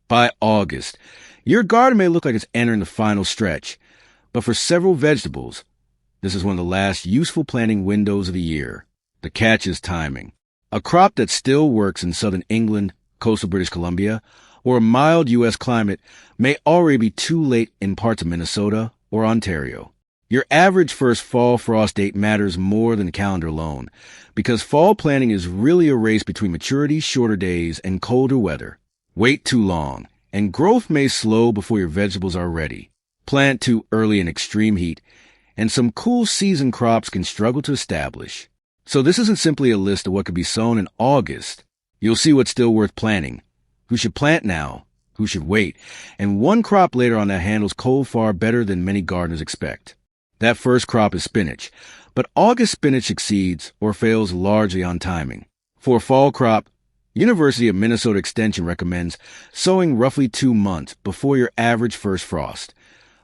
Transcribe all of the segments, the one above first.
By August, your garden may look like it's entering the final stretch, but for several vegetables, this is one of the last useful planting windows of the year. The catch is timing. A crop that still works in southern England, coastal British Columbia, or a mild U.S. climate may already be too late in parts of Minnesota or Ontario. Your average first fall frost date matters more than the calendar alone, because fall planting is really a race between maturity, shorter days, and colder weather. Wait too long, and growth may slow before your vegetables are ready. Plant too early in extreme heat, and some cool season crops can struggle to establish. So this isn't simply a list of what could be sown in August. You'll see what's still worth planting, who should plant now, who should wait, and one crop later on that handles cold far better than many gardeners expect. That first crop is spinach, but August spinach succeeds or fails largely on timing. For a fall crop, University of Minnesota Extension recommends sowing roughly 2 months before your average first frost,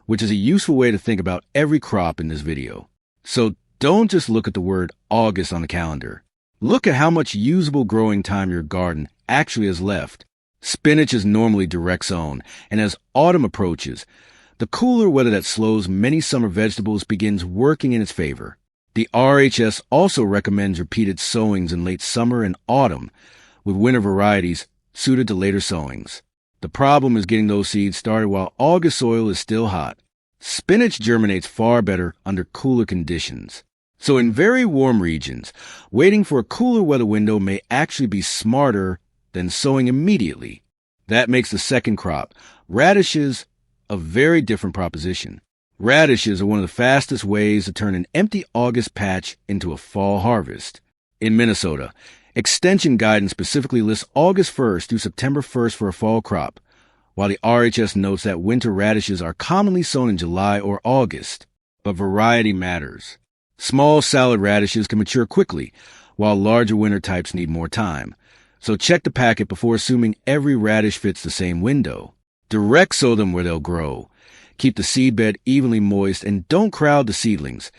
which is a useful way to think about every crop in this video. So don't just look at the word August on the calendar. Look at how much usable growing time your garden actually has left. Spinach is normally direct sown, and as autumn approaches, the cooler weather that slows many summer vegetables begins working in its favor. The RHS also recommends repeated sowings in late summer and autumn, with winter varieties suited to later sowings. The problem is getting those seeds started while August soil is still hot. Spinach germinates far better under cooler conditions. So in very warm regions, waiting for a cooler weather window may actually be smarter than sowing immediately. That makes the second crop, radishes, a very different proposition. Radishes are one of the fastest ways to turn an empty August patch into a fall harvest. In Minnesota, Extension guidance specifically lists August 1st through September 1st for a fall crop, while the RHS notes that winter radishes are commonly sown in July or August. But variety matters. Small salad radishes can mature quickly, while larger winter types need more time. So check the packet before assuming every radish fits the same window. Direct sow them where they'll grow. Keep the seedbed evenly moist and don't crowd the seedlings.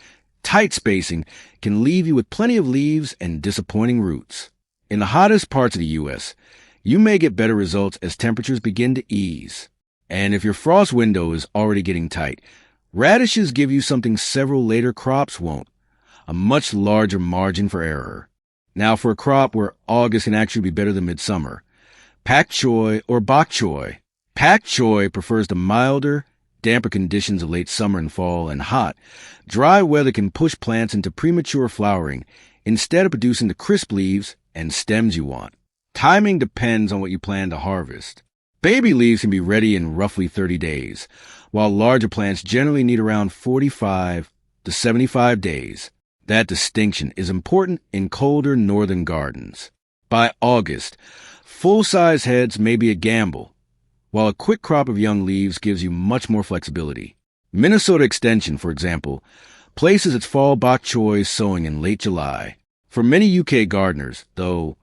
Tight spacing can leave you with plenty of leaves and disappointing roots. In the hottest parts of the U.S., you may get better results as temperatures begin to ease. And if your frost window is already getting tight, radishes give you something several later crops won't, a much larger margin for error. Now for a crop where August can actually be better than midsummer, pak choi or bok choy. Pak choi prefers the milder, damper conditions of late summer and fall, and hot, dry weather can push plants into premature flowering instead of producing the crisp leaves and stems you want. Timing depends on what you plan to harvest. Baby leaves can be ready in roughly 30 days, while larger plants generally need around 45 to 75 days. That distinction is important in colder northern gardens. By August, full-size heads may be a gamble, while a quick crop of young leaves gives you much more flexibility. Minnesota Extension, for example, places its fall bok choy sowing in late July. For many UK gardeners, though,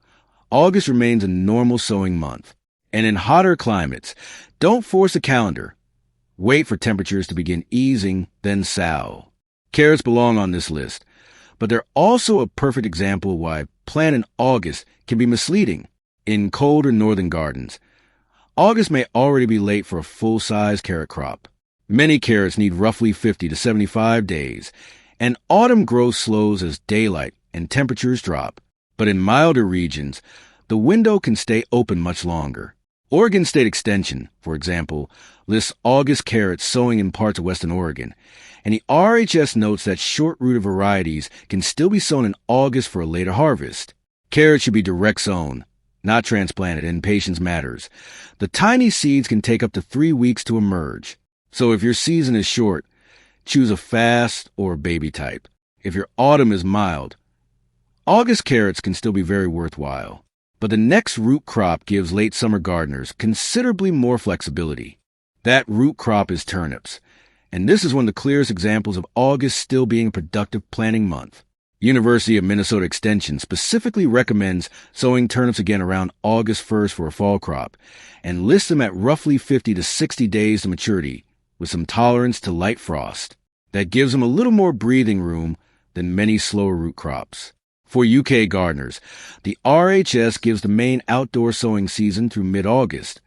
August remains a normal sowing month. And in hotter climates, don't force a calendar. Wait for temperatures to begin easing, then sow. Carrots belong on this list, but they're also a perfect example of why planting in August can be misleading. In colder northern gardens, August may already be late for a full-size carrot crop. Many carrots need roughly 50 to 75 days, and autumn growth slows as daylight and temperatures drop. But in milder regions, the window can stay open much longer. Oregon State Extension, for example, lists August carrots sowing in parts of western Oregon, and the RHS notes that short-rooted varieties can still be sown in August for a later harvest. Carrots should be direct sown, not transplanted, and patience matters. The tiny seeds can take up to 3 weeks to emerge. So if your season is short, choose a fast or baby type. If your autumn is mild, August carrots can still be very worthwhile. But the next root crop gives late summer gardeners considerably more flexibility. That root crop is turnips, and this is one of the clearest examples of August still being a productive planting month. University of Minnesota Extension specifically recommends sowing turnips again around August 1st for a fall crop, and lists them at roughly 50 to 60 days to maturity, with some tolerance to light frost. That gives them a little more breathing room than many slower root crops. For UK gardeners, the RHS gives the main outdoor sowing season through mid-August,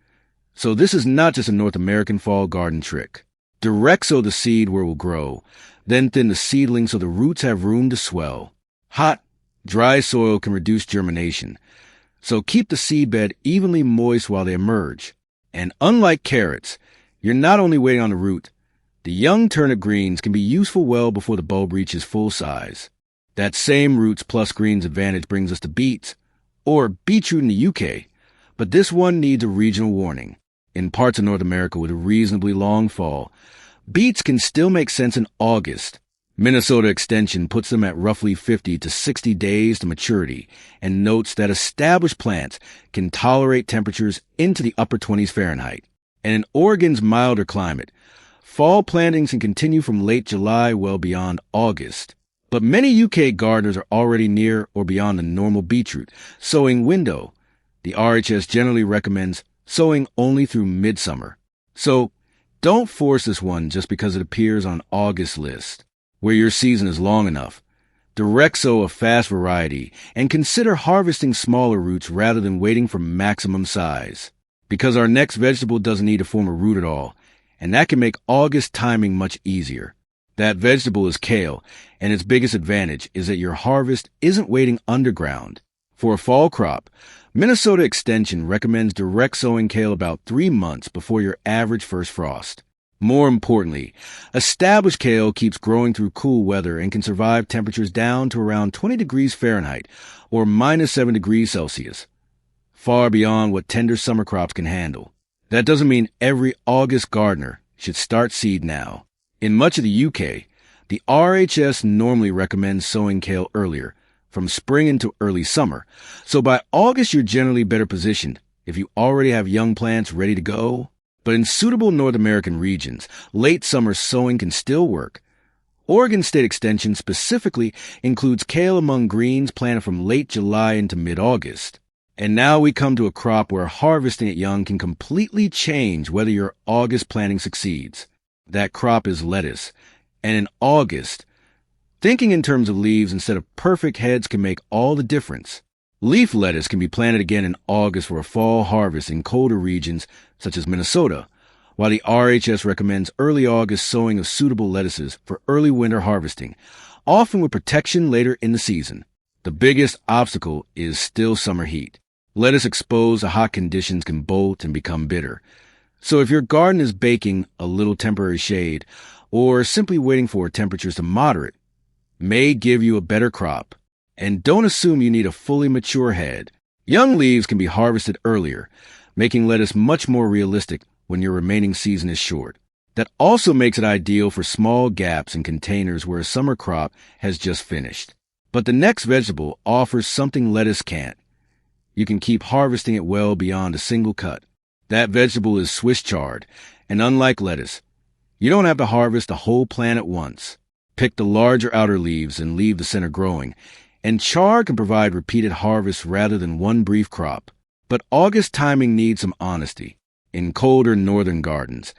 So this is not just a North American fall garden trick. Direct sow the seed where it will grow, then thin the seedling so the roots have room to swell. Hot, dry soil can reduce germination, so keep the seedbed evenly moist while they emerge. And unlike carrots, you're not only waiting on the root. The young turnip greens can be useful well before the bulb reaches full size. That same roots plus greens advantage brings us to beets, or beetroot in the UK, but this one needs a regional warning. In parts of North America with a reasonably long fall, beets can still make sense in August. Minnesota Extension puts them at roughly 50 to 60 days to maturity and notes that established plants can tolerate temperatures into the upper 20s Fahrenheit. And in Oregon's milder climate, fall plantings can continue from late July well beyond August. But many UK gardeners are already near or beyond the normal beetroot sowing window. The RHS generally recommends sowing only through midsummer. So don't force this one just because it appears on August list, where your season is long enough. Direct sow a fast variety and consider harvesting smaller roots rather than waiting for maximum size. Because our next vegetable doesn't need to form a root at all, and that can make August timing much easier. That vegetable is kale, and its biggest advantage is that your harvest isn't waiting underground. For a fall crop, Minnesota Extension recommends direct sowing kale about 3 months before your average first frost. More importantly, established kale keeps growing through cool weather and can survive temperatures down to around 20 degrees Fahrenheit or minus 7 degrees Celsius, far beyond what tender summer crops can handle. That doesn't mean every August gardener should start seed now. In much of the UK, the RHS normally recommends sowing kale earlier, from spring into early summer, so by August you're generally better positioned if you already have young plants ready to go. But in suitable North American regions, late summer sowing can still work. Oregon State Extension specifically includes kale among greens planted from late July into mid-August. And now we come to a crop where harvesting it young can completely change whether your August planting succeeds. That crop is lettuce. And in August, thinking in terms of leaves instead of perfect heads can make all the difference. Leaf lettuce can be planted again in August for a fall harvest in colder regions such as Minnesota, while the RHS recommends early August sowing of suitable lettuces for early winter harvesting, often with protection later in the season. The biggest obstacle is still summer heat. Lettuce exposed to hot conditions can bolt and become bitter. So if your garden is baking a little temporary shade or simply waiting for temperatures to moderate, may give you a better crop. And don't assume you need a fully mature head. Young leaves can be harvested earlier, making lettuce much more realistic when your remaining season is short. That also makes it ideal for small gaps in containers where a summer crop has just finished. But the next vegetable offers something lettuce can't. You can keep harvesting it well beyond a single cut. That vegetable is Swiss chard, and unlike lettuce, you don't have to harvest the whole plant at once. Pick the larger outer leaves and leave the center growing, and chard can provide repeated harvests rather than one brief crop. But August timing needs some honesty. In colder northern gardens,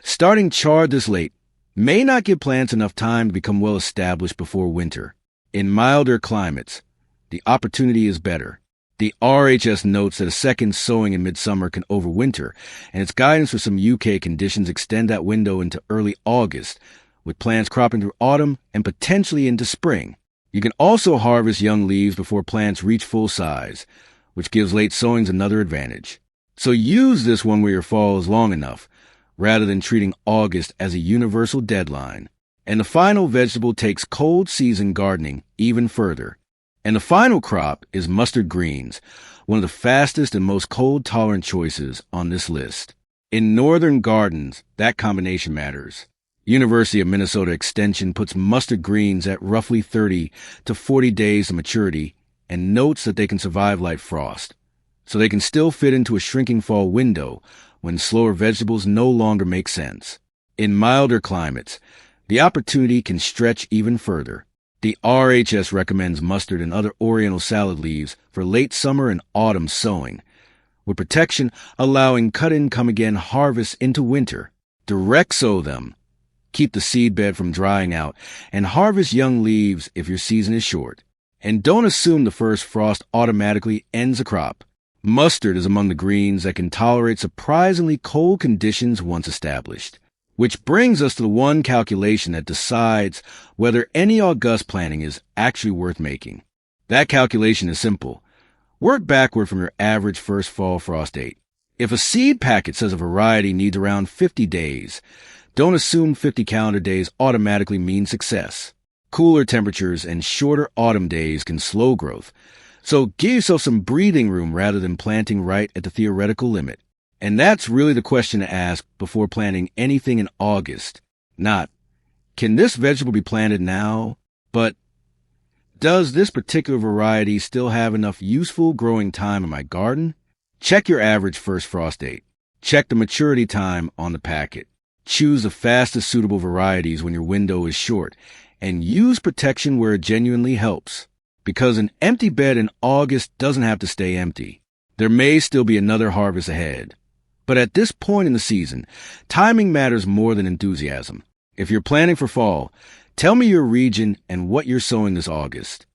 starting chard this late may not give plants enough time to become well established before winter. In milder climates, the opportunity is better. The RHS notes that a second sowing in midsummer can overwinter, and its guidance for some UK conditions extend that window into early August, with plants cropping through autumn and potentially into spring. You can also harvest young leaves before plants reach full size, which gives late sowings another advantage. So use this one where your fall is long enough, rather than treating August as a universal deadline. And the final vegetable takes cold season gardening even further. And the final crop is mustard greens, one of the fastest and most cold-tolerant choices on this list. In northern gardens, that combination matters. University of Minnesota Extension puts mustard greens at roughly 30 to 40 days of maturity and notes that they can survive light frost, so they can still fit into a shrinking fall window when slower vegetables no longer make sense. In milder climates, the opportunity can stretch even further. The RHS recommends mustard and other oriental salad leaves for late summer and autumn sowing, with protection allowing cut-in come-again harvests into winter. Direct sow them. Keep the seedbed from drying out, and harvest young leaves if your season is short. And don't assume the first frost automatically ends a crop. Mustard is among the greens that can tolerate surprisingly cold conditions once established. Which brings us to the one calculation that decides whether any august planting is actually worth making. That calculation is simple. Work backward from your average first fall frost date. If a seed packet says a variety needs around 50 days, don't assume 50 calendar days automatically mean success. Cooler temperatures and shorter autumn days can slow growth. So give yourself some breathing room rather than planting right at the theoretical limit. And that's really the question to ask before planting anything in August. Not, can this vegetable be planted now? But, does this particular variety still have enough useful growing time in my garden? Check your average first frost date. Check the maturity time on the packet. Choose the fastest suitable varieties when your window is short. And use protection where it genuinely helps. Because an empty bed in August doesn't have to stay empty. There may still be another harvest ahead. But at this point in the season, timing matters more than enthusiasm. If you're planning for fall, tell me your region and what you're sowing this August.